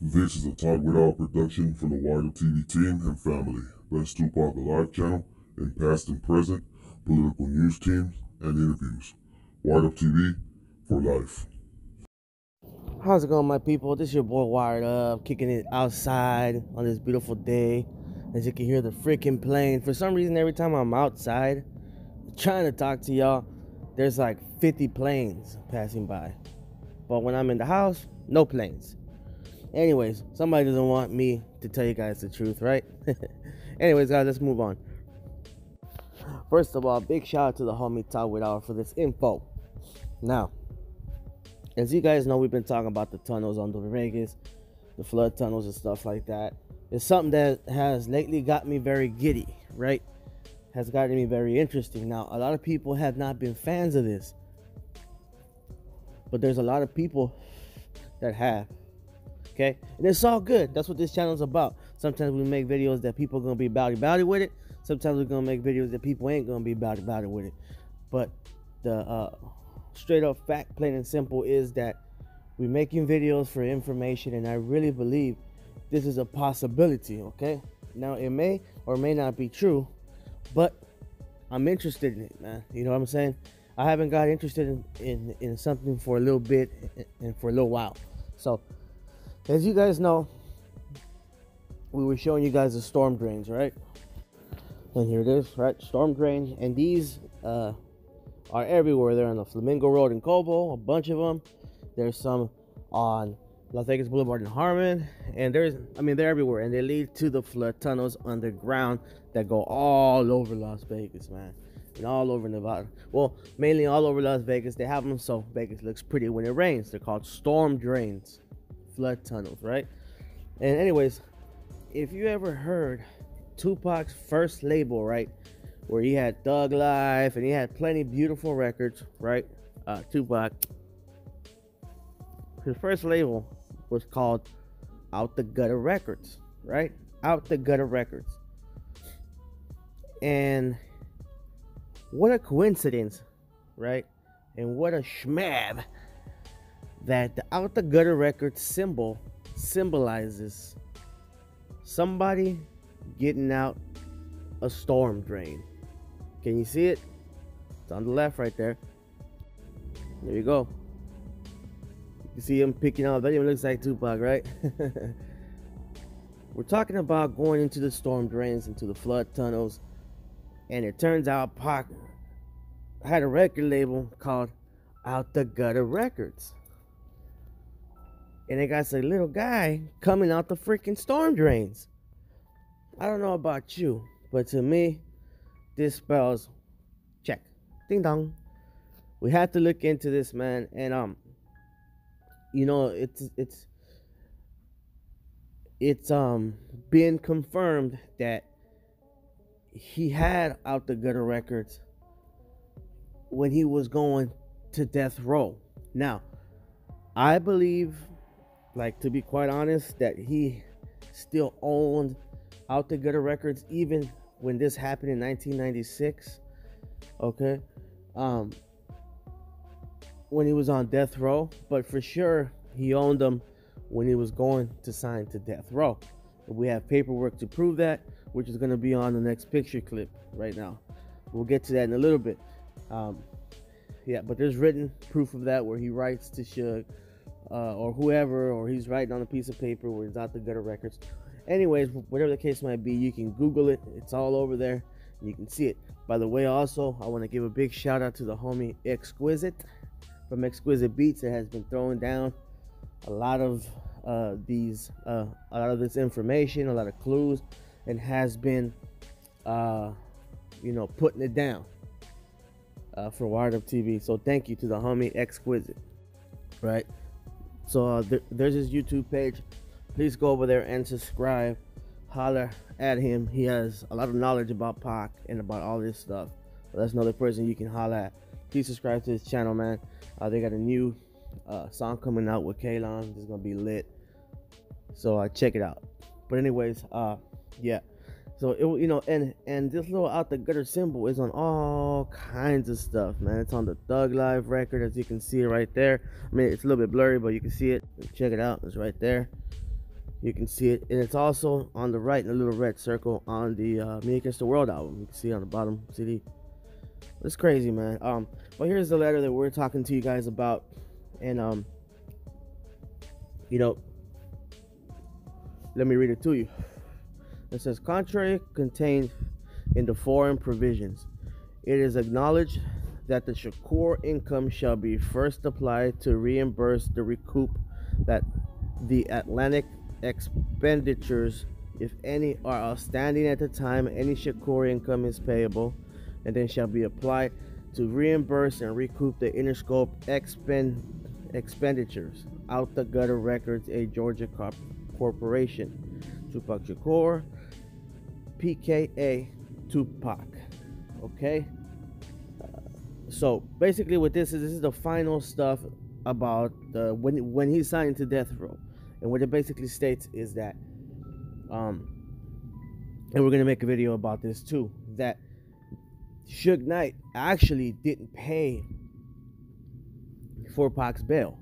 This is a Talk Without production from the Wired Up TV team and family. Best Tupac Alive channel in past and present, political news teams, and interviews. Wired Up TV for life. How's it going, my people? This is your boy Wired Up, kicking it outside on this beautiful day. As you can hear the freaking plane. For some reason, every time I'm outside trying to talk to y'all, there's like 50 planes passing by. But when I'm in the house, no planes. Anyways, somebody doesn't want me to tell you guys the truth, right? Anyways, guys, let's move on. First of all, big shout out to the homie Talk Without for this info. Now, as you guys know, we've been talking about the tunnels under Vegas, the flood tunnels and stuff like that. It's something that has lately got me very giddy, right? Has gotten me very interesting. Now, a lot of people have not been fans of this, but there's a lot of people that have. Okay, and it's all good. That's what this channel is about. Sometimes we make videos that people are gonna be bowdy with it. Sometimes we're gonna make videos that people ain't gonna be bowdy with it. But the straight up fact, plain and simple, is that we're making videos for information, and I really believe this is a possibility. Okay, now it may or may not be true, but I'm interested in it, man. You know what I'm saying? I haven't got interested in something for a little bit and for a little while. So as you guys know, we were showing you guys the storm drains, right? And here it is, right? Storm drains, and these are everywhere. They're on the Flamingo Road in Cobo, a bunch of them. There's some on Las Vegas Boulevard in Harmon, and they're everywhere, and they lead to the flood tunnels underground that go all over Las Vegas, man, and all over Nevada. Well, mainly all over Las Vegas. They have them so Vegas looks pretty when it rains. They're called storm drains. Flood tunnels, right? And anyways, if you ever heard Tupac's first label, right, where he had Thug Life and he had plenty beautiful records, right? Tupac, his first label was called Out the Gutter Records, right? Out the Gutter Records. And what a coincidence, right? And what a schmab that the Out the Gutter Records symbol symbolizes somebody getting out a storm drain. Can you see it? It's on the left right there. There you go. You see him picking out. That even looks like Tupac, right? We're talking about going into the storm drains, into the flood tunnels, and it turns out Pac had a record label called Out the Gutter Records. And they got a little guy coming out the freaking storm drains. I don't know about you, but to me, this spells check. Ding dong. We have to look into this, man. And you know, it's been confirmed that he had Out the Gutter Records when he was going to death row. Now, I believe, like, to be quite honest, that he still owned Out the Gutter Records even when this happened in 1996. Okay, when he was on death row, but for sure he owned them when he was going to sign to death row. We have paperwork to prove that, which is going to be on the next picture clip right now. We'll get to that in a little bit. Yeah, but there's written proof of that where he writes to Suge or whoever, or he's writing on a piece of paper where he's Out the Gutter Records. Anyways, whatever the case might be, you can Google it. It's all over there. And you can see it. By the way, also, I want to give a big shout out to the homie Exquisite from Exquisite Beats that has been throwing down a lot of this information, a lot of clues, and has been, putting it down for Wired Up TV. So thank you to the homie Exquisite, right? So there's his YouTube page. Please go over there and subscribe. Holler at him. He has a lot of knowledge about Pac and about all this stuff. So that's another person you can holler at. Please subscribe to his channel, man. They got a new song coming out with Kalon. It's gonna be lit. So check it out. But anyways, yeah. So and this little Out the Gutter symbol is on all kinds of stuff, man. It's on the Thug Life record, as you can see it right there. I mean, it's a little bit blurry, but you can see it. Check it out. It's right there. You can see it, and it's also on the right in a little red circle on the Me Against the World album. You can see it on the bottom CD. It's crazy, man. But here's the letter that we're talking to you guys about, and you know, let me read it to you. It says, contrary contained in the foreign provisions, it is acknowledged that the Shakur income shall be first applied to reimburse the recoup that the Atlantic expenditures, if any, are outstanding at the time any Shakur income is payable, and then shall be applied to reimburse and recoup the Interscope expenditures. Out the Gutter Records, a Georgia corporation. Tupac Shakur, PKA Tupac. Okay? So basically what this is the final stuff about when he signed to death row. And what it basically states is that, and we're going to make a video about this too, that Suge Knight actually didn't pay for Pac's bail.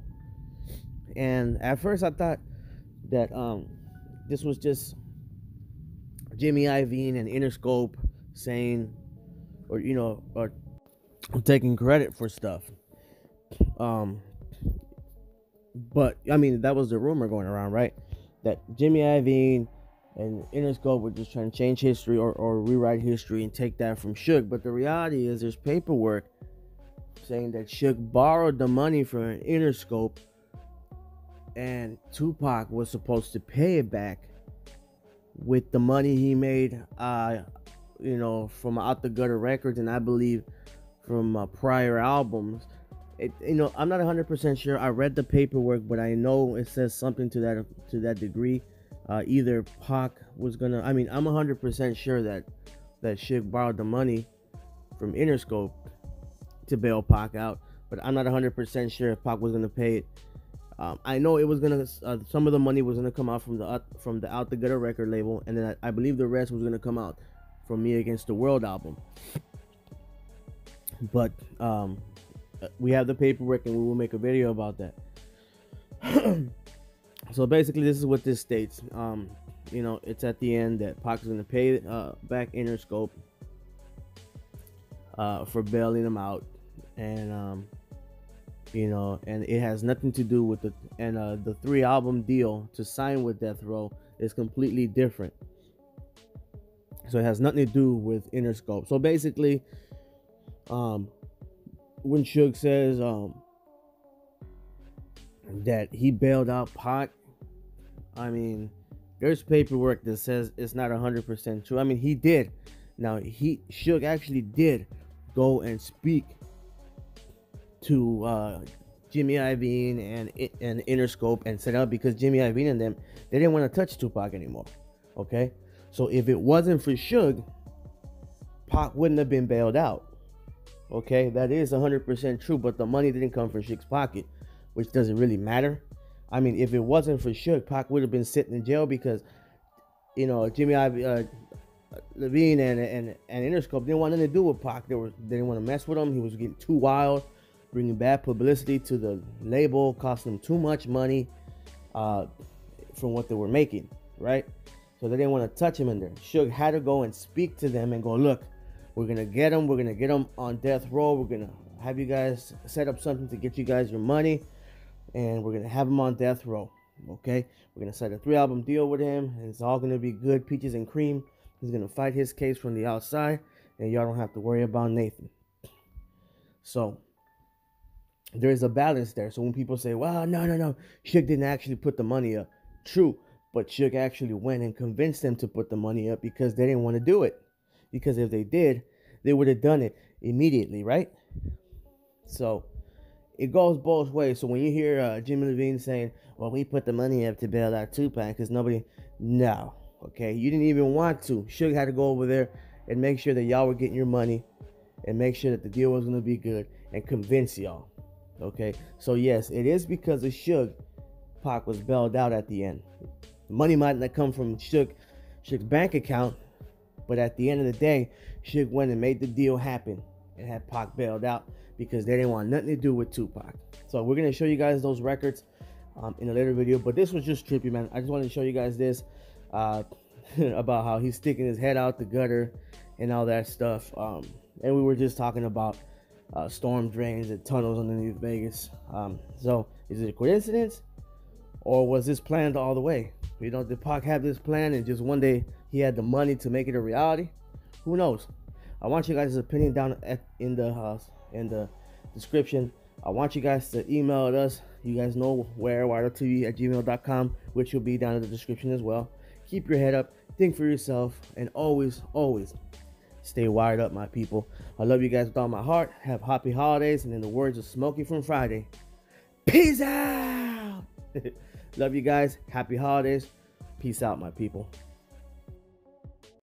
And at first I thought that this was just Jimmy Iovine and Interscope saying, or taking credit for stuff. But I mean, that was the rumor going around, right? That Jimmy Iovine and Interscope were just trying to change history or rewrite history and take that from Suge. But the reality is there's paperwork saying that Suge borrowed the money from Interscope and Tupac was supposed to pay it back with the money he made from Out the Gutter Records, and I believe from prior albums. I'm not 100% sure. I read the paperwork, but I know it says something to that degree. Either Pac was gonna. I mean, I'm 100% sure that Suge borrowed the money from Interscope to bail Pac out, but I'm not 100% sure if Pac was gonna pay it. I know it was gonna. Some of the money was gonna come out from the Out the Gutter record label, and then I believe the rest was gonna come out from Me Against the World album. But we have the paperwork, and we will make a video about that. So basically, this is what this states. It's at the end that Pac is going to pay back Interscope for bailing him out, and and it has nothing to do with the 3-album deal to sign with Death Row is completely different. So it has nothing to do with Interscope. So basically, when Suge says that he bailed out Pac, I mean, there's paperwork that says it's not 100% true. I mean, he did. Now, Suge actually did go and speak to Jimmy Iovine and Interscope and set up, because Jimmy Iovine and them, they didn't want to touch Tupac anymore. Okay? So if it wasn't for Suge, Pac wouldn't have been bailed out. Okay, that is 100% true, but the money didn't come from Suge's pocket, which doesn't really matter. I mean, if it wasn't for Suge, Pac would have been sitting in jail, because Jimmy Levine and Interscope didn't want nothing to do with Pac. They didn't want to mess with him. He was getting too wild, bringing bad publicity to the label, costing them too much money from what they were making, right? So they didn't want to touch him in there. Suge had to go and speak to them and go, look, we're going to get him. We're going to get him on death row. We're going to have you guys set up something to get you guys your money, and we're going to have him on death row, okay? We're going to set a 3-album deal with him, and it's all going to be good, peaches and cream. He's going to fight his case from the outside, and y'all don't have to worry about Nathan. So there's a balance there. So when people say, well, no, Suge didn't actually put the money up. True, but Suge actually went and convinced them to put the money up because they didn't want to do it. Because if they did, they would have done it immediately, right? So it goes both ways. So when you hear Jimmy Levine saying, well, we put the money up to bail out Tupac because no, okay? You didn't even want to. Suge had to go over there and make sure that y'all were getting your money and make sure that the deal was going to be good and convince y'all, okay? So yes, it is because of Suge, Pac was bailed out at the end. The money might not come from Suge's bank account, but at the end of the day, Suge went and made the deal happen and had Pac bailed out because they didn't want nothing to do with Tupac. So we're going to show you guys those records. in a later video. But this was just trippy, man. I just wanted to show you guys this about how he's sticking his head out the gutter and all that stuff. And we were just talking about storm drains and tunnels underneath Vegas. So is it a coincidence, or was this planned all the way? You know, did Pac have this plan and just one day he had the money to make it a reality? Who knows? I want you guys' opinion down in the description. I want you guys to email us. You guys know where, wireduptv@gmail.com, which will be down in the description as well. Keep your head up, think for yourself, and always, always stay wired up, my people. I love you guys with all my heart. Have happy holidays, and in the words of Smokey from Friday, peace out. Love you guys. Happy holidays. Peace out, my people.